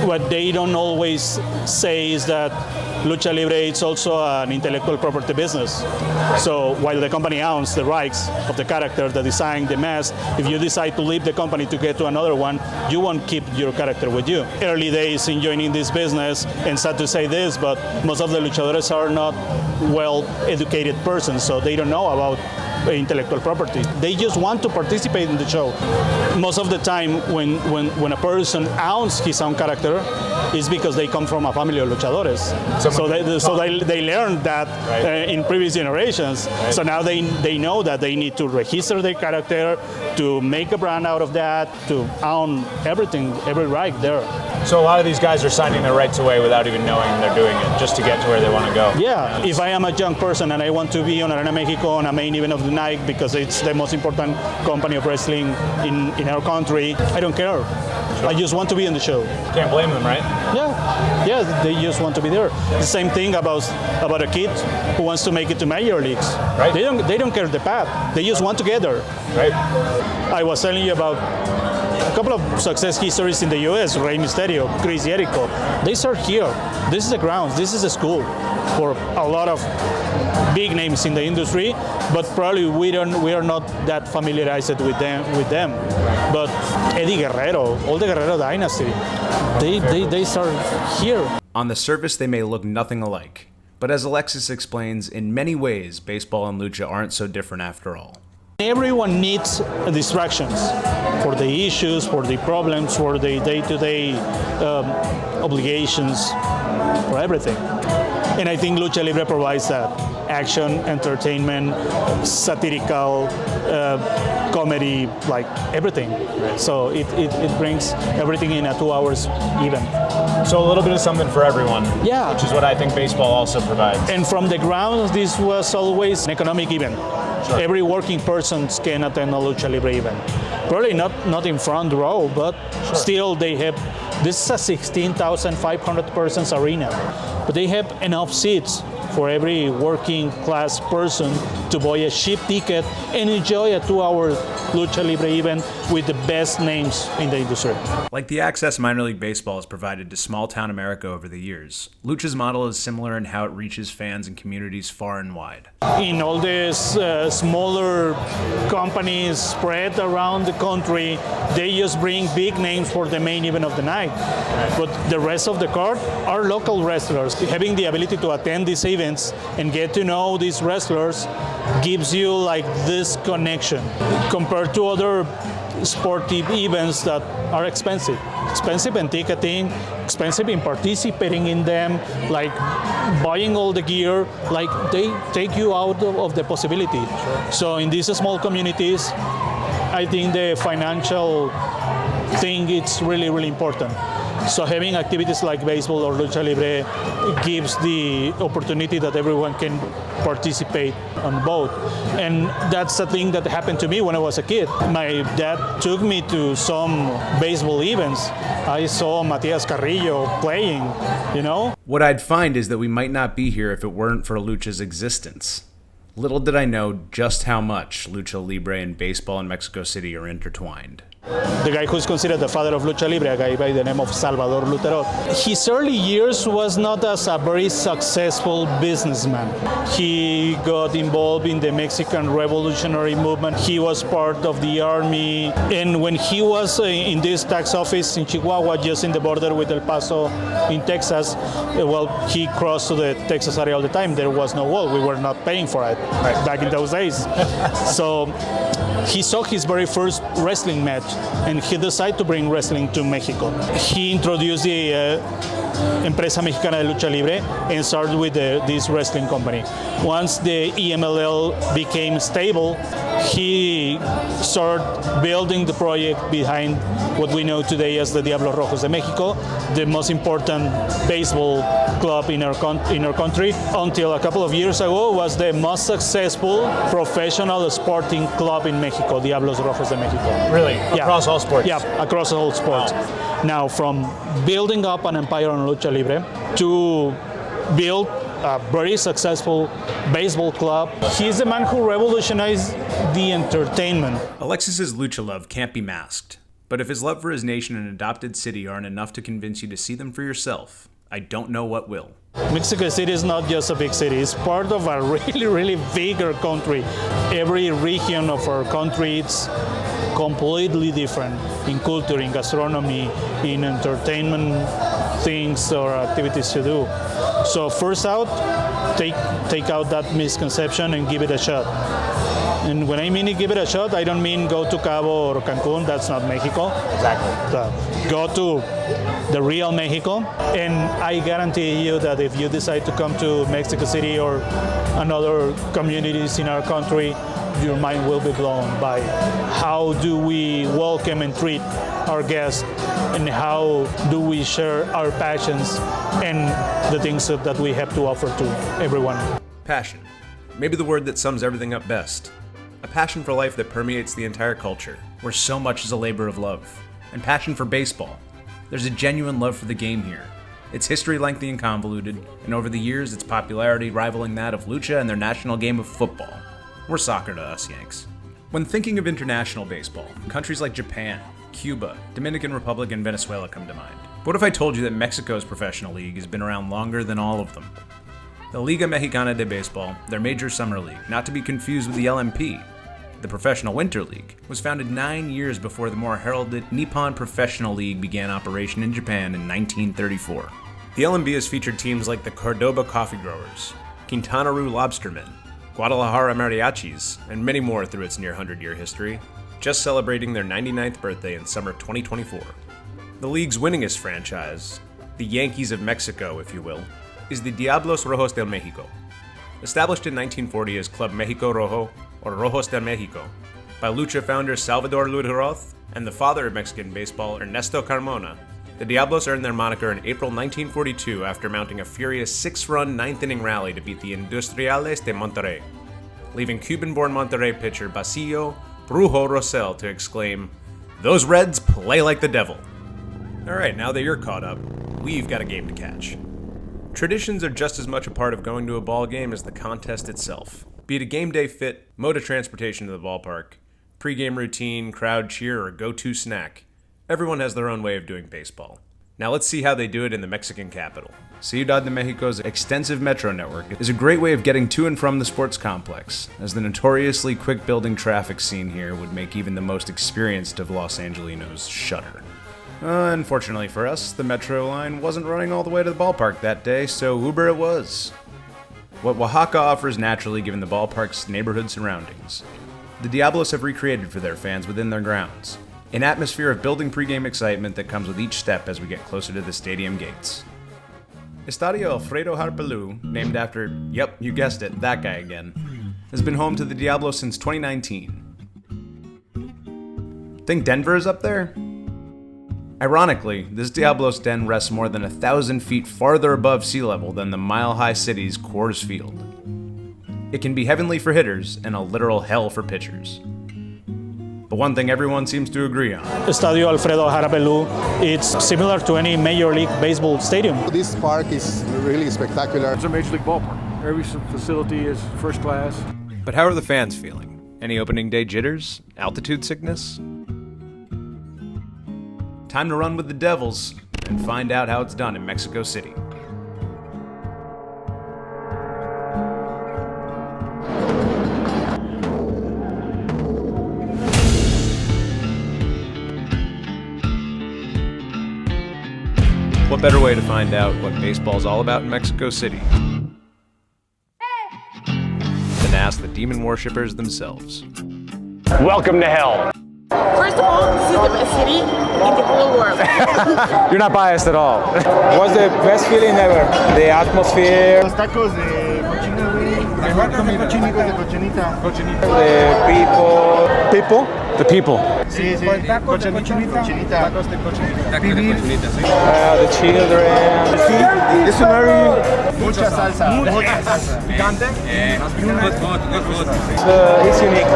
what they don't always say is that Lucha Libre is also an intellectual property business. So while the company owns the rights of the character, the design, the mask, if you decide to leave the company to get to another one, you won't keep your character with you. Early days in joining this business, and sad to say this, but most of the luchadores are not well-educated persons, so they don't know about intellectual property. They just want to participate in the show. Most of the time, when a person owns his own character, it's because they come from a family of luchadores. So they learned that in previous generations. Right. So now they know that they need to register their character, to make a brand out of that, to own everything, every right there. So a lot of these guys are signing their rights away without even knowing they're doing it, just to get to where they want to go. Yeah, if I am a young person and I want to be on Arena Mexico on a main event of the night because it's the most important company of wrestling in our country, I don't care. Sure. I just want to be on the show. Can't blame them, right? Yeah, they just want to be there. The same thing about a kid who wants to make it to major leagues. Right. They don't care the path. They just want to get there. Right. I was telling you about a couple of success histories in the U.S. Rey Mysterio, Chris Jericho. They start here. This is the grounds. This is a school for a lot of big names in the industry, but probably we are not that familiarized with them. But Eddie Guerrero, all the Guerrero dynasty, they start here. On the surface, they may look nothing alike, but as Alexis explains, in many ways, baseball and lucha aren't so different after all. Everyone needs distractions for the issues, for the problems, for the day-to-day obligations, for everything. And I think Lucha Libre provides that. Action, entertainment, satirical, comedy, like everything. So it brings everything in a 2 hours event. So a little bit of something for everyone. Yeah. Which is what I think baseball also provides. And from the ground, this was always an economic event. Sure. Every working person can attend a Lucha Libre event. Probably not in front row, but sure. Still they have, this is a 16,500 persons arena, but they have enough seats for every working class person to buy a cheap ticket and enjoy a 2-hour Lucha Libre event with the best names in the industry. Like the access minor league baseball has provided to small town America over the years, Lucha's model is similar in how it reaches fans and communities far and wide. In all these smaller companies spread around the country, they just bring big names for the main event of the night. But the rest of the card are local wrestlers. Having the ability to attend these events and get to know these wrestlers gives you like this connection compared to other sportive events that are expensive in ticketing, expensive in participating in them, like buying all the gear, like they take you out of the possibility. Sure. So in these small communities, I think the financial thing is really, really important. So having activities like baseball or Lucha Libre gives the opportunity that everyone can participate on both. And that's the thing that happened to me when I was a kid. My dad took me to some baseball events. I saw Matias Carrillo playing, you know? What I'd find is that we might not be here if it weren't for Lucha's existence. Little did I know just how much Lucha Libre and baseball in Mexico City are intertwined. The guy who's considered the father of Lucha Libre, a guy by the name of Salvador Lutero. His early years was not as a very successful businessman. He got involved in the Mexican Revolutionary Movement. He was part of the army. And when he was in this tax office in Chihuahua, just in the border with El Paso in Texas, well, he crossed to the Texas area all the time. There was no wall. We were not paying for it back in those days. So he saw his very first wrestling match, and he decided to bring wrestling to Mexico. He introduced the Empresa Mexicana de Lucha Libre and started with this wrestling company. Once the EMLL became stable, he started building the project behind what we know today as the Diablos Rojos de Mexico, the most important baseball club in our country. Until a couple of years ago, was the most successful professional sporting club in Mexico, Diablos Rojos de Mexico. Really? Across all sports? Yeah, across all sports. Wow. Now, from building up an empire on Lucha Libre to build a very successful baseball club, he's the man who revolutionized the entertainment. Alexis's lucha love can't be masked, but if his love for his nation and adopted city aren't enough to convince you to see them for yourself, I don't know what will. Mexico City is not just a big city, it's part of a really, really bigger country. Every region of our country is completely different in culture, in gastronomy, in entertainment things or activities to do. So first out, take out that misconception and give it a shot. And when I mean give it a shot, I don't mean go to Cabo or Cancun. That's not Mexico. Exactly. Go to the real Mexico. And I guarantee you that if you decide to come to Mexico City or another communities in our country, your mind will be blown by how do we welcome and treat our guests, and how do we share our passions and the things that we have to offer to everyone. Passion. Maybe the word that sums everything up best. A passion for life that permeates the entire culture, where so much is a labor of love. And passion for baseball. There's a genuine love for the game here. Its history lengthy and convoluted, and over the years its popularity rivaling that of Lucha and their national game of football. We're soccer to us, Yanks. When thinking of international baseball, countries like Japan, Cuba, Dominican Republic, and Venezuela come to mind. But what if I told you that Mexico's professional league has been around longer than all of them? The Liga Mexicana de Baseball, their major summer league, not to be confused with the LMP, the Professional Winter League, was founded 9 years before the more heralded Nippon Professional League began operation in Japan in 1934. The LMB has featured teams like the Cordoba Coffee Growers, Quintana Roo Lobstermen, Guadalajara Mariachis, and many more through its near 100-year history, just celebrating their 99th birthday in summer 2024. The league's winningest franchise, the Yankees of Mexico, if you will, is the Diablos Rojos del Mexico. Established in 1940 as Club Mexico Rojo, or Rojos del Mexico, by Lucha founder Salvador Luderoth and the father of Mexican baseball, Ernesto Carmona, the Diablos earned their moniker in April 1942 after mounting a furious 6-run 9th-inning rally to beat the Industriales de Monterrey, leaving Cuban-born Monterrey pitcher Basilio Brujo Rosell to exclaim, "Those Reds play like the devil." Alright, now that you're caught up, we've got a game to catch. Traditions are just as much a part of going to a ball game as the contest itself. Be it a game day fit, mode of transportation to the ballpark, pregame routine, crowd cheer, or go-to snack, everyone has their own way of doing baseball. Now let's see how they do it in the Mexican capital. Ciudad de Mexico's extensive metro network is a great way of getting to and from the sports complex, as the notoriously quick-building traffic scene here would make even the most experienced of Los Angelinos shudder. Unfortunately for us, the metro line wasn't running all the way to the ballpark that day, so Uber it was. What Oaxaca offers naturally given the ballpark's neighborhood surroundings, the Diablos have recreated for their fans within their grounds. An atmosphere of building pregame excitement that comes with each step as we get closer to the stadium gates. Estadio Alfredo Harpelú, named after, yep, you guessed it, that guy again, has been home to the Diablos since 2019. Think Denver is up there? Ironically, this Diablos den rests more than 1,000 feet farther above sea level than the mile-high city's Coors Field. It can be heavenly for hitters and a literal hell for pitchers. But one thing everyone seems to agree on. Estadio Alfredo Harapelú, it's similar to any Major League Baseball stadium. This park is really spectacular. It's a major league ballpark. Every facility is first class. But how are the fans feeling? Any opening day jitters? Altitude sickness? Time to run with the Devils and find out how it's done in Mexico City. What better way to find out what baseball's all about in Mexico City than to ask the demon worshippers themselves? Welcome to hell. First of all, this is the best city in the whole world. You're not biased at all. What's the best feeling ever? The atmosphere, Los tacos de cochino, güey. Mejor comida. Cochinitos de cochinita. the people. People? The people. Sí, sí. Tacos de cochinita. Tacos de cochinita. Vivir. The children. It's very... Mucha salsa. Mucha salsa. Picante. Good food. It's unique.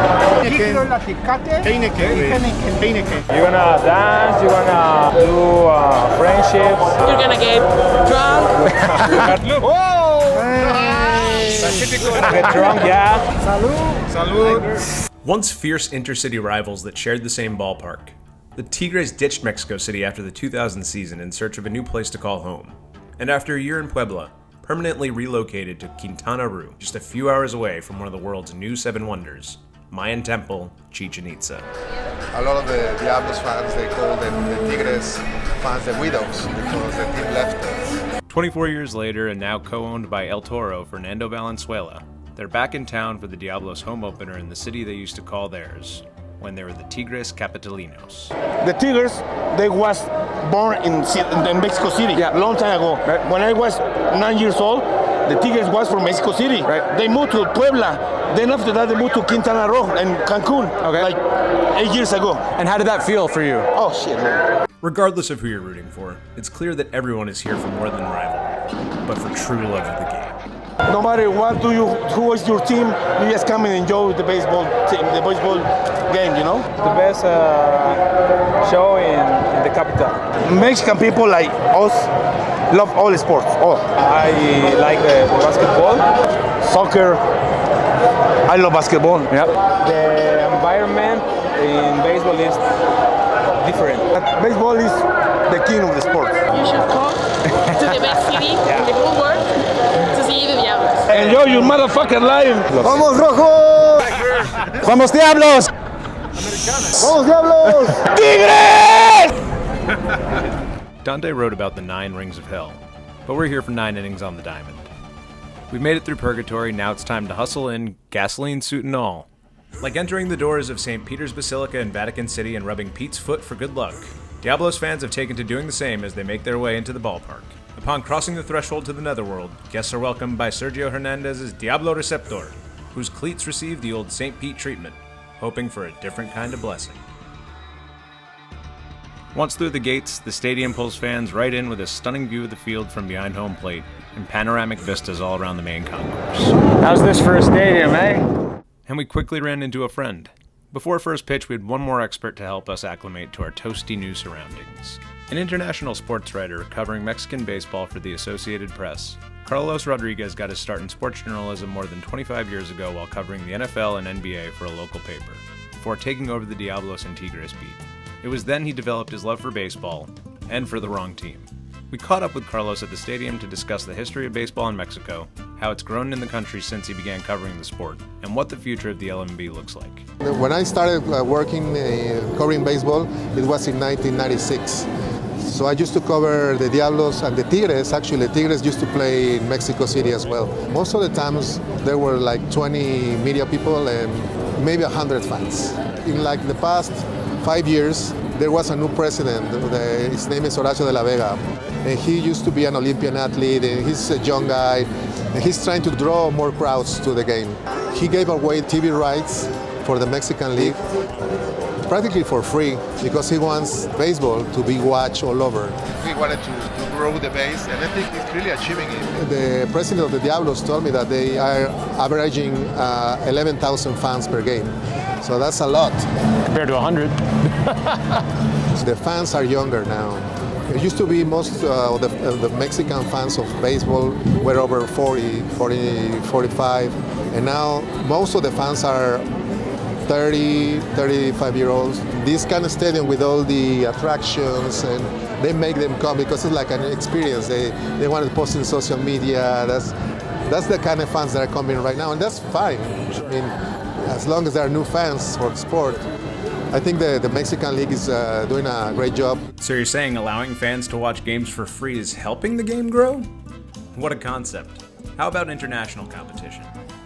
Heineken. You're gonna dance, you're gonna do friendships. You're gonna get drunk. Get drunk, yeah. Salud. Once fierce intercity rivals that shared the same ballpark, the Tigres ditched Mexico City after the 2000 season in search of a new place to call home, and after a year in Puebla, permanently relocated to Quintana Roo, just a few hours away from one of the world's new seven wonders, Mayan Temple, Chichen Itza. A lot of the Diablos fans, they call them the Tigres fans the widows because the team left us. 24 years later and now co-owned by El Toro Fernando Valenzuela, They're back in town for the Diablos home opener in the city they used to call theirs, when they were the Tigres Capitalinos. The Tigres, they was born in Mexico City, long time ago. Right. When I was 9 years old, the Tigres was from Mexico City. Right. They moved to Puebla. Then after that, they moved to Quintana Roo and Cancun, like 8 years ago. And how did that feel for you? Oh, shit, man. Regardless of who you're rooting for, it's clear that everyone is here for more than rivalry, but for true love of the game. No matter who is your team, you just come and enjoy the baseball game, you know? The best show in the capital. Mexican people like us love all sports, all. I like the basketball. Soccer. I love basketball. Yep. The environment in baseball is different. Baseball is the king of the sport. You should come to the best city in the whole world to see the Diablos. Enjoy your motherfucking life. ¡Vamos, Rojos! ¡Vamos, Diablos! ¡Vamos, Diablos! ¡Tigres! Dante wrote about the 9 rings of hell, but we're here for 9 innings on the diamond. We've made it through purgatory, now it's time to hustle in, gasoline suit and all. Like entering the doors of St. Peter's Basilica in Vatican City and rubbing Pete's foot for good luck, Diablos fans have taken to doing the same as they make their way into the ballpark. Upon crossing the threshold to the netherworld, guests are welcomed by Sergio Hernandez's Diablo Receptor, whose cleats receive the old St. Pete treatment, hoping for a different kind of blessing. Once through the gates, the stadium pulls fans right in with a stunning view of the field from behind home plate and panoramic vistas all around the main concourse. How's this for a stadium, eh? And we quickly ran into a friend. Before first pitch, we had one more expert to help us acclimate to our toasty new surroundings. An international sports writer covering Mexican baseball for the Associated Press, Carlos Rodriguez got his start in sports journalism more than 25 years ago while covering the NFL and NBA for a local paper, before taking over the Diablos and Tigres beat. It was then he developed his love for baseball, and for the wrong team. We caught up with Carlos at the stadium to discuss the history of baseball in Mexico, how it's grown in the country since he began covering the sport, and what the future of the LMB looks like. When I started working covering baseball, it was in 1996. So I used to cover the Diablos and the Tigres. Actually, the Tigres used to play in Mexico City as well. Most of the times, there were like 20 media people and maybe 100 fans. In like the past 5 years, there was a new president. His name is Horacio de la Vega. And he used to be an Olympian athlete, and he's a young guy, and he's trying to draw more crowds to the game. He gave away TV rights for the Mexican League, practically for free, because he wants baseball to be watched all over. We wanted to grow the base, and I think he's really achieving it. The president of the Diablos told me that they are averaging 11,000 fans per game. So that's a lot. Compared to 100. So the fans are younger now. It used to be most of the Mexican fans of baseball were over 40, 45, and now most of the fans are 30, 35-year-olds. This kind of stadium with all the attractions, and they make them come because it's like an experience. They want to post in social media. That's the kind of fans that are coming right now, and that's fine. I mean, as long as there are new fans for the sport, I think the Mexican League is doing a great job. So you're saying allowing fans to watch games for free is helping the game grow? What a concept. How about international competition?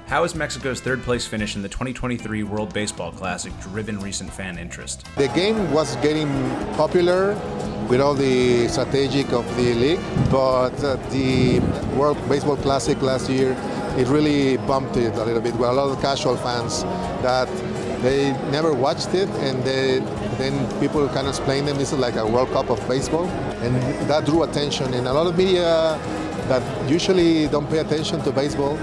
How has Mexico's third place finish in the 2023 World Baseball Classic driven recent fan interest? The game was getting popular with all the strategic of the league, but the World Baseball Classic last year, it really bumped it a little bit with a lot of casual fans that they never watched it, and then people kind of explain them this is like a World Cup of baseball, and that drew attention. And a lot of media that usually don't pay attention to baseball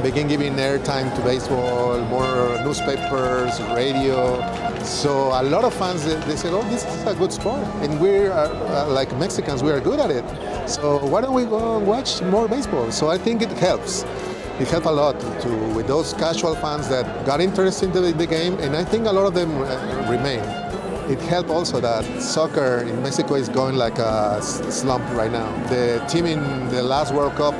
begin giving airtime to baseball, more newspapers, radio. So a lot of fans, they said, oh, this is a good sport, and we're like Mexicans, we are good at it. So why don't we go and watch more baseball? So I think it helps. It helped a lot with those casual fans that got interested in the game, and I think a lot of them remain. It helped also that soccer in Mexico is going like a slump right now. The team in the last World Cup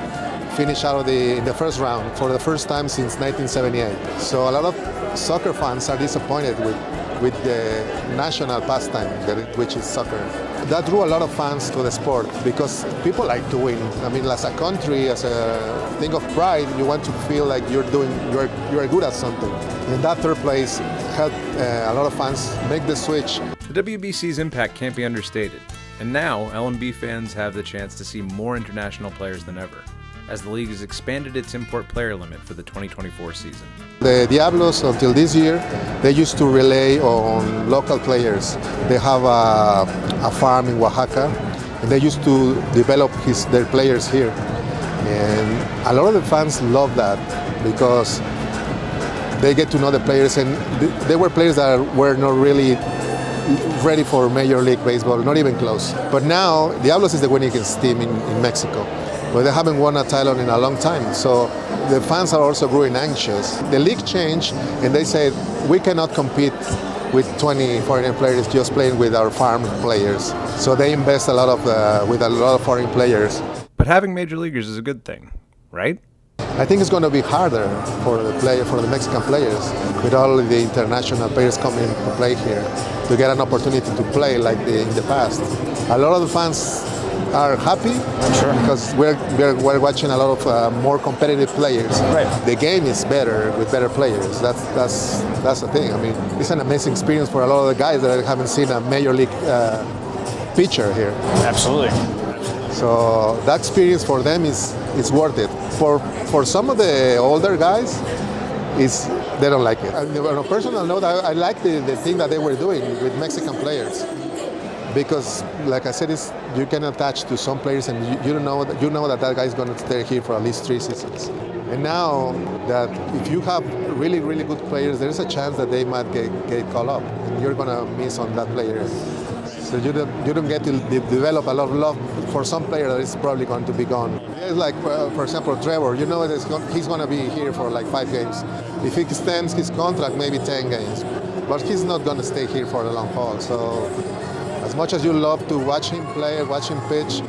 finished out in the first round for the first time since 1978. So a lot of soccer fans are disappointed with with the national pastime, which is soccer. That drew a lot of fans to the sport because people like to win. I mean, as a country, as a thing of pride, you want to feel like you are good at something. And that third place helped a lot of fans make the switch. The WBC's impact can't be understated, and now LMB fans have the chance to see more international players than ever, as the league has expanded its import player limit for the 2024 season. The Diablos, until this year, they used to rely on local players. They have a farm in Oaxaca, and they used to develop their players here. And a lot of the fans love that because they get to know the players, and they were players that were not really ready for Major League Baseball, not even close. But now, Diablos is the winningest team in Mexico. But they haven't won a title in a long time, so the fans are also growing anxious. The league changed, and they said we cannot compete with 20 foreign players just playing with our farm players. So they invest a lot with a lot of foreign players. But having major leaguers is a good thing, right? I think it's going to be harder for the Mexican players, with all the international players coming to play here, to get an opportunity to play like in the past. A lot of the fans are happy because we're watching a lot of more competitive players. Right. The game is better with better players. That's the thing. I mean, it's an amazing experience for a lot of the guys that haven't seen a major league pitcher here. Absolutely. So that experience for them is worth it. For some of the older guys, they don't like it. On a personal note, I like the thing that they were doing with Mexican players. Because, like I said, you can attach to some players, and you know that guy is going to stay here for at least 3 seasons. And now that if you have really, really good players, there is a chance that they might get called up, and you're going to miss on that player. So you don't get to develop a lot of love for some player that is probably going to be gone. It's like, for example, Trevor. You know he's going to be here for like 5 games. If he extends his contract, maybe 10 games. But he's not going to stay here for the long haul. So as much as you love to watch him play, watch him pitch,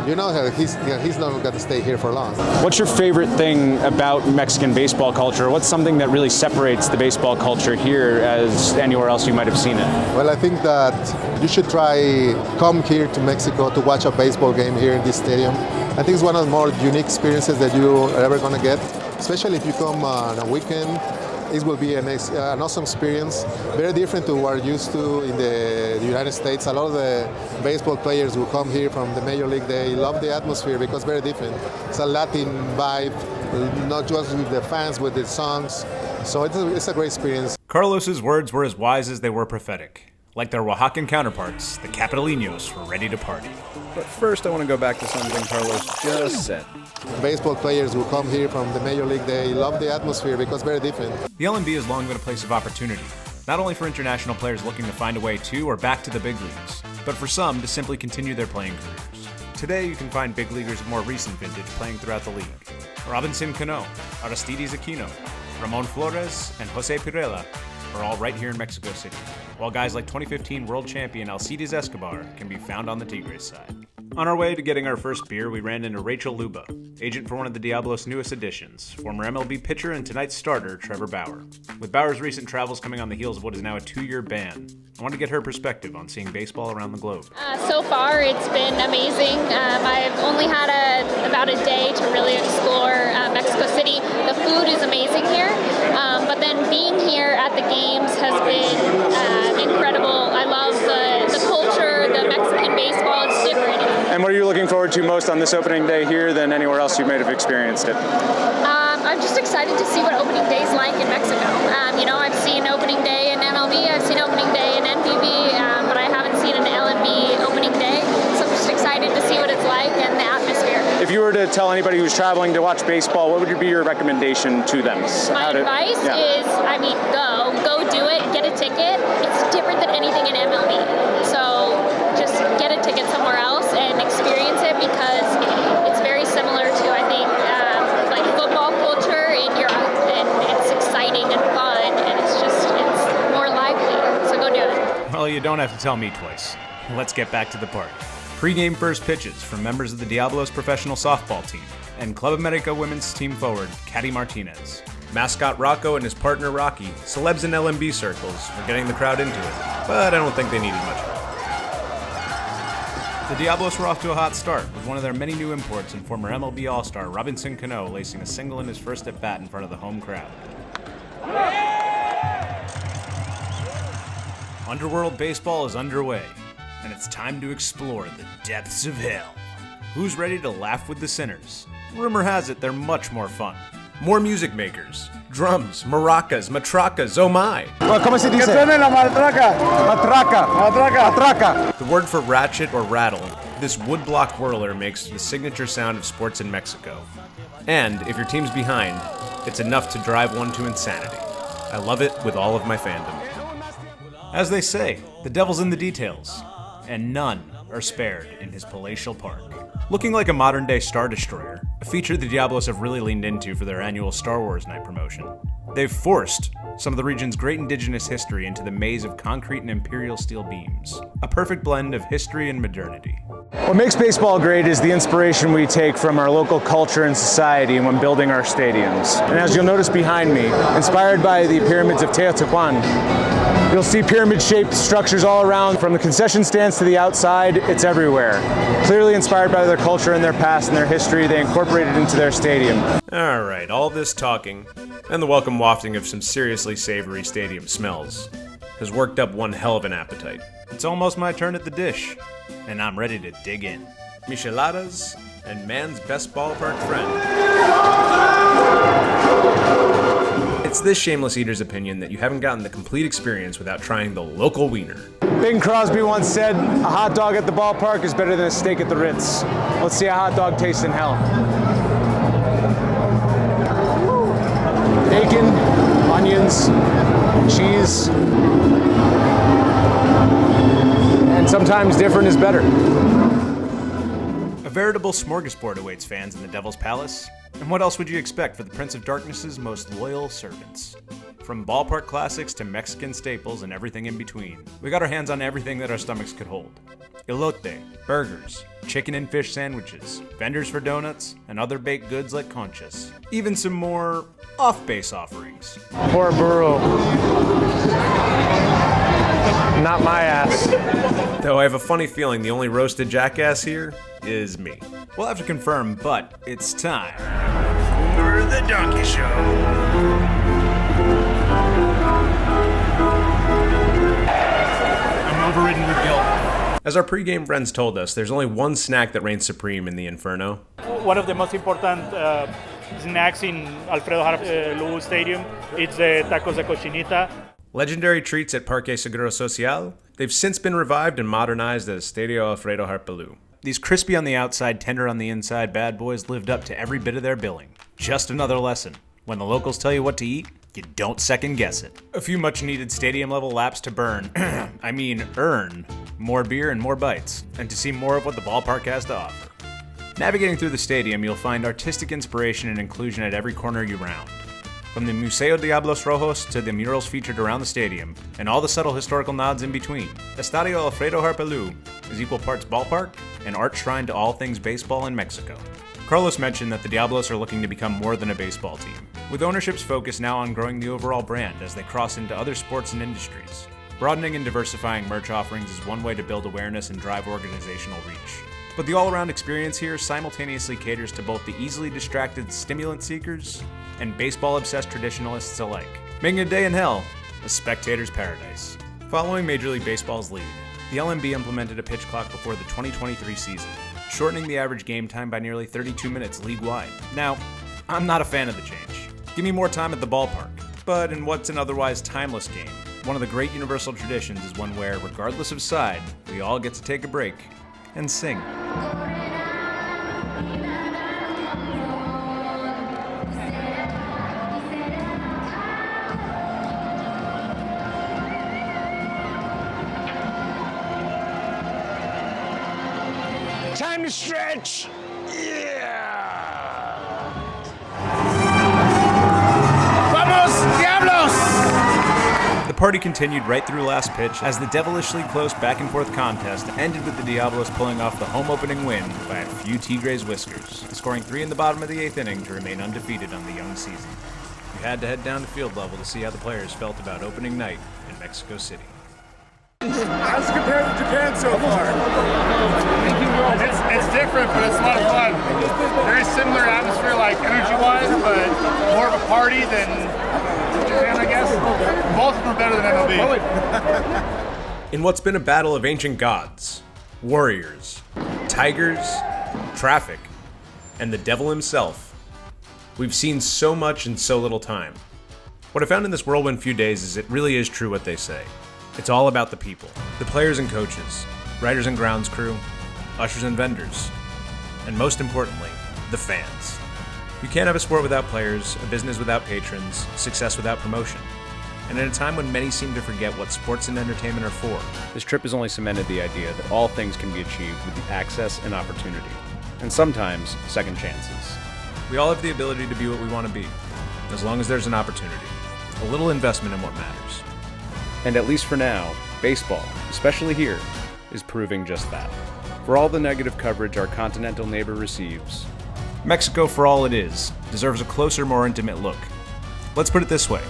you know he's not going to stay here for long. What's your favorite thing about Mexican baseball culture? What's something that really separates the baseball culture here as anywhere else you might have seen it? Well, I think that you should come here to Mexico to watch a baseball game here in this stadium. I think it's one of the more unique experiences that you are ever going to get, especially if you come on a weekend. It will be an awesome experience, very different to what we're used to in the United States. A lot of the baseball players who come here from the Major League, they love the atmosphere because it's very different. It's a Latin vibe, not just with the fans, with the songs. So it's a great experience. Carlos's words were as wise as they were prophetic. Like their Oaxacan counterparts, the Capitalinos were ready to party. But first I want to go back to something Carlos just said. Baseball players who come here from the Major League, they love the atmosphere because it's very different. The LMB has long been a place of opportunity, not only for international players looking to find a way to or back to the big leagues, but for some to simply continue their playing careers. Today you can find big leaguers of more recent vintage playing throughout the league. Robinson Cano, Aristides Aquino, Ramon Flores, and Jose Pirela are all right here in Mexico City, while guys like 2015 world champion Alcides Escobar can be found on the Tigres side. On our way to getting our first beer, we ran into Rachel Luba, agent for one of the Diablos' newest additions, former MLB pitcher and tonight's starter, Trevor Bauer. With Bauer's recent travels coming on the heels of what is now a 2-year ban, I wanted to get her perspective on seeing baseball around the globe. So far, it's been amazing. I've only had about a day to really explore Mexico City. The food is amazing here, but then being here at the games has been incredible. I love the culture, the Mexican baseball. It's different. And what are you looking forward to most on this opening day here than anywhere else you might have experienced it? I'm just excited to see what opening day is like in Mexico. I've seen opening day in MLB, I've seen opening day in NPB, but I haven't seen an LMB opening day. So I'm just excited to see what it's like and the atmosphere. If you were to tell anybody who's traveling to watch baseball, what would be your recommendation to them? My advice is, go do it, get a ticket. It's different than anything in MLB. So just get a ticket somewhere else and experience it because it's very similar to, I think, like football culture in Europe. And it's exciting and fun, and it's more lively. So go do it. Well, you don't have to tell me twice. Let's get back to the party. Pre-game first pitches from members of the Diablos professional softball team and Club America women's team forward, Katy Martinez. Mascot Rocco and his partner Rocky, celebs in LMB circles, are getting the crowd into it, but I don't think they needed much help. The Diablos were off to a hot start, with one of their many new imports and former MLB All-Star Robinson Cano lacing a single in his first at-bat in front of the home crowd. Underworld Baseball is underway, and it's time to explore the depths of hell. Who's ready to laugh with the sinners? Rumor has it they're much more fun. More music makers, drums, maracas, matracas, oh my! Well, ¿cómo se dice? Que suene la matraca. Matraca. Matraca. Matraca. The word for ratchet or rattle, this woodblock whirler makes the signature sound of sports in Mexico. And if your team's behind, it's enough to drive one to insanity. I love it with all of my fandom. As they say, the devil's in the details, and none are spared in his palatial park. Looking like a modern-day Star Destroyer, a feature the Diablos have really leaned into for their annual Star Wars Night promotion. They've forced some of the region's great indigenous history into the maze of concrete and imperial steel beams, a perfect blend of history and modernity. What makes baseball great is the inspiration we take from our local culture and society when building our stadiums. And as you'll notice behind me, inspired by the pyramids of Teotihuacan, you'll see pyramid-shaped structures all around, from the concession stands to the outside. It's everywhere. Clearly inspired by their culture and their past and their history, they incorporated it into their stadium. Alright, all this talking, and the welcome wafting of some seriously savory stadium smells, has worked up one hell of an appetite. It's almost my turn at the dish, and I'm ready to dig in. Micheladas and man's best ballpark friend. It's this shameless eater's opinion that you haven't gotten the complete experience without trying the local wiener. Bing Crosby once said, a hot dog at the ballpark is better than a steak at the Ritz. Let's see a hot dog taste in hell. Bacon, onions, cheese, and sometimes different is better. A veritable smorgasbord awaits fans in the Devil's Palace, and what else would you expect for the Prince of Darkness's most loyal servants? From ballpark classics to Mexican staples and everything in between, we got our hands on everything that our stomachs could hold. Elote, burgers, chicken and fish sandwiches, vendors for donuts, and other baked goods like conchas. Even some more off-base offerings. Poor burro. Not my ass. Though I have a funny feeling the only roasted jackass here is me. We'll have to confirm, but it's time for the Donkey Show. I'm overridden with guilt. As our pregame friends told us, there's only one snack that reigns supreme in the Inferno. One of the most important snacks in Alfredo Harp Stadium is the tacos de cochinita. Legendary treats at Parque Seguro Social, they've since been revived and modernized as Estadio Alfredo Harpelú. These crispy on the outside, tender on the inside bad boys lived up to every bit of their billing. Just another lesson. When the locals tell you what to eat, you don't second guess it. A few much needed stadium level laps to burn, earn, more beer and more bites, and to see more of what the ballpark has to offer. Navigating through the stadium, you'll find artistic inspiration and inclusion at every corner you round. From the Museo Diablos Rojos to the murals featured around the stadium, and all the subtle historical nods in between, Estadio Alfredo Harpelú is equal parts ballpark and art shrine to all things baseball in Mexico. Carlos mentioned that the Diablos are looking to become more than a baseball team, with ownership's focus now on growing the overall brand as they cross into other sports and industries. Broadening and diversifying merch offerings is one way to build awareness and drive organizational reach. But the all-around experience here simultaneously caters to both the easily distracted stimulant seekers and baseball-obsessed traditionalists alike, making a day in hell a spectator's paradise. Following Major League Baseball's lead, the LMB implemented a pitch clock before the 2023 season, shortening the average game time by nearly 32 minutes league-wide. Now, I'm not a fan of the change. Give me more time at the ballpark. But in what's an otherwise timeless game, one of the great universal traditions is one where, regardless of side, we all get to take a break and sing. Time to stretch! Yeah! Vamos, Diablos! The party continued right through last pitch as the devilishly close back-and-forth contest ended with the Diablos pulling off the home opening win by a few Tigres whiskers, scoring 3 in the bottom of the 8th inning to remain undefeated on the young season. you had to head down to field level to see how the players felt about opening night in Mexico City. How's it compared to Japan so far? It's different, but it's a lot of fun. Very similar atmosphere, like energy-wise, but more of a party than Japan, I guess. Both of them are better than MLB. In what's been a battle of ancient gods, warriors, tigers, traffic, and the devil himself, we've seen so much in so little time. What I found in this whirlwind few days is it really is true what they say. It's all about the people, the players and coaches, writers and grounds crew, ushers and vendors, and most importantly, the fans. You can't have a sport without players, a business without patrons, success without promotion. And in a time when many seem to forget what sports and entertainment are for, This trip has only cemented the idea that all things can be achieved with the access and opportunity, and sometimes second chances. we all have the ability to be what we want to be, as long as there's an opportunity, a little investment in what matters. And at least for now, baseball, especially here, is proving just that. For all the negative coverage our continental neighbor receives, Mexico, for all it is, deserves a closer, more intimate look. Let's put it this way.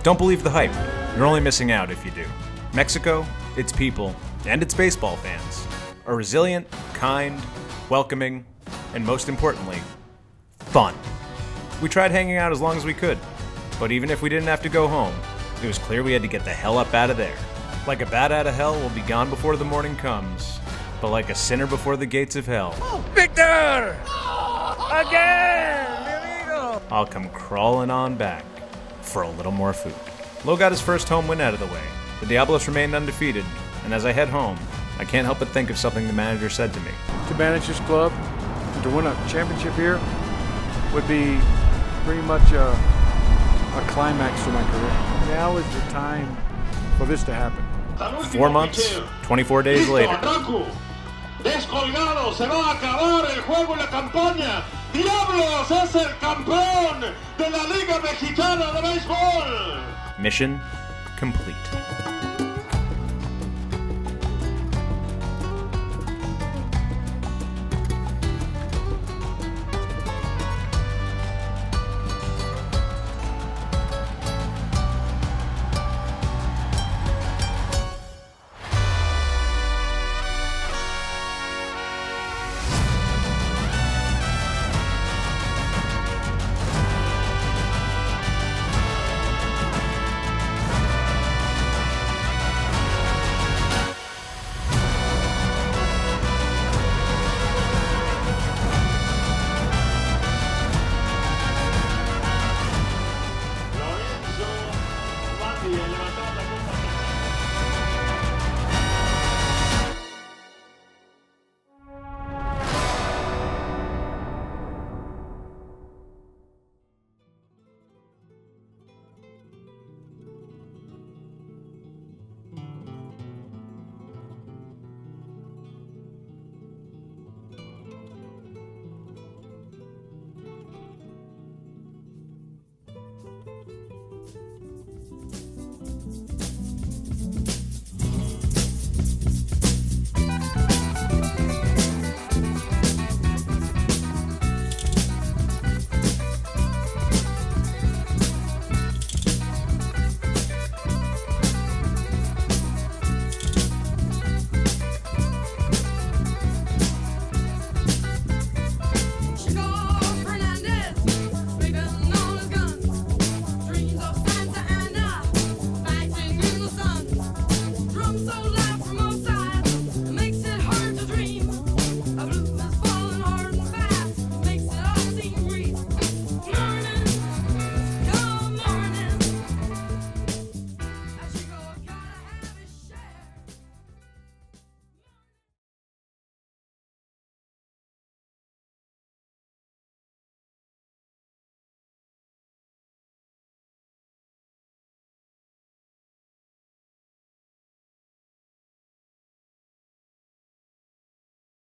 Don't believe the hype. You're only missing out if you do. Mexico, its people, and its baseball fans are resilient, kind, welcoming, and most importantly, fun. We tried hanging out as long as we could, but even if we didn't have to go home, it was clear we had to get the hell up out of there. Like a bat out of hell will be gone before the morning comes, but like a sinner before the gates of hell, Victor! Again! I'll come crawling on back for a little more food. Lo got his first home win out of the way. The Diablos remained undefeated, and as I head home, I can't help but think of something the manager said to me. To manage this club, and to win a championship here, would be pretty much a climax to my career. Now is the time for this to happen. 4 months, 24 days later. Descolgado, se va a acabar el juego y la campaña. Diablos es el campeón de la Liga Mexicana de Béisbol. Mission complete.